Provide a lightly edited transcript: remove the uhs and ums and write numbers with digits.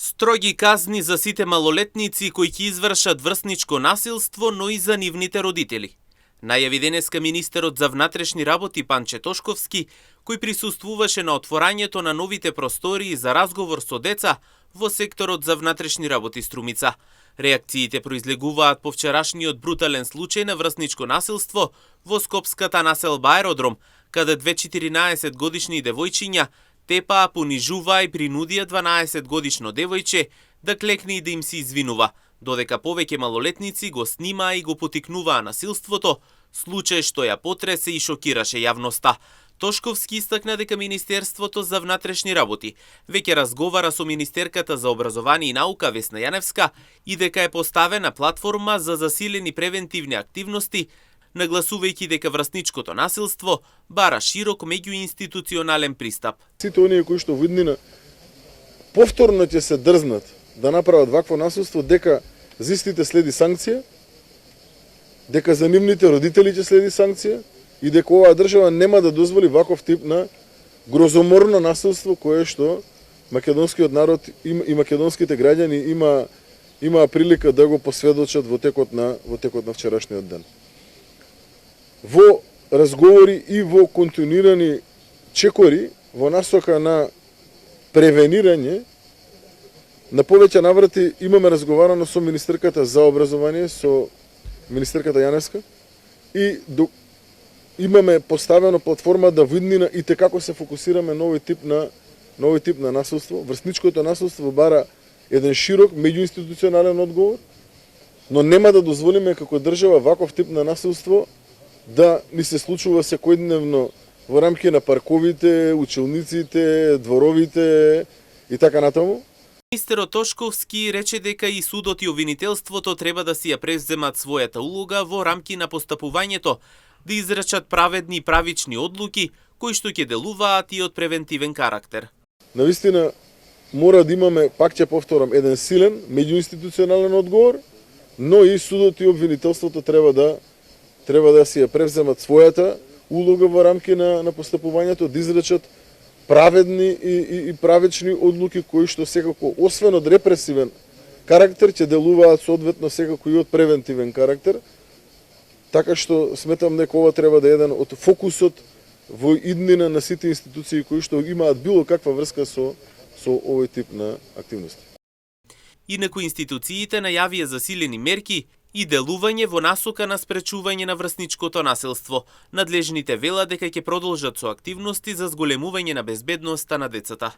Строги казни за сите малолетници кои ќе извршат врсничко насилство, но и за нивните родители. Најави денеска министерот за внатрешни работи Панче Тошковски, кој присуствуваше на отворањето на новите простории за разговор со деца во секторот за внатрешни работи Струмица. Реакциите произлегуваат по вчерашниот брутален случај на врсничко насилство во скопската населба Аеродром, каде две 14-годишни девојчиња тепаа, понижуваа и принудија 12-годишно девојче да клекне и да им се извинува, додека повеќе малолетници го снимаа и го потикнуваа насилството, случај што ја потресе и шокираше јавноста. Тошковски истакна дека Министерството за внатрешни работи веќе разговара со Министерката за образование и наука Весна Јаневска и дека е поставена платформа за засилени превентивни активности, нагласувајќи дека врсничкото насилство бара широк меѓуинституционален пристап. Сите оние кои што во иднина повторно ќе се дрзнат да направат вакво насилство, дека за истите следи санкција, дека за нивните родители ќе следи санкција и дека оваа држава нема да дозволи ваков тип на грозоморно насилство кое што македонскиот народ и македонските граѓани има прилика да го посведочат во текот на вчерашниот ден. Во разговори и во континуирани чекори во насока на превенирање, на повеќе наврати имаме разговарано со Министерката за образование, со Министерката Јаневска и имаме поставено платформа да виднина и како се фокусираме на овој тип на насилство. Врсничкото насилство бара еден широк меѓуинституционален одговор, но нема да дозволиме како држава ваков тип на насилство да ни се случува секојдневно во рамки на парковите, училниците, дворовите и така натаму. Министерот Тошковски рече дека и судот и обвинителството треба да си ја преземат својата улога во рамки на постапувањето, да изречат праведни и правични одлуки кои што ќе делуваат и од превентивен карактер. Навистина мора да имаме, пак ќе повторам, еден силен меѓуинституционален одговор, но и судот и обвинителството треба да си ја превземат својата улога во рамки на постапувањето, да изречат праведни и правечни одлуки кои што секако, освен од репресивен карактер, ќе делуваат соодветно секако и од превентивен карактер. Така што сметам дека ова треба да е еден од фокусот во иднина на сите институции кои што имаат било каква врска со овој тип на активности. Инаку институциите најавија засилени мерки и делување во насока на спречување на врсничкото насилство. Надлежните велат дека ќе продолжат со активности за зголемување на безбедноста на децата.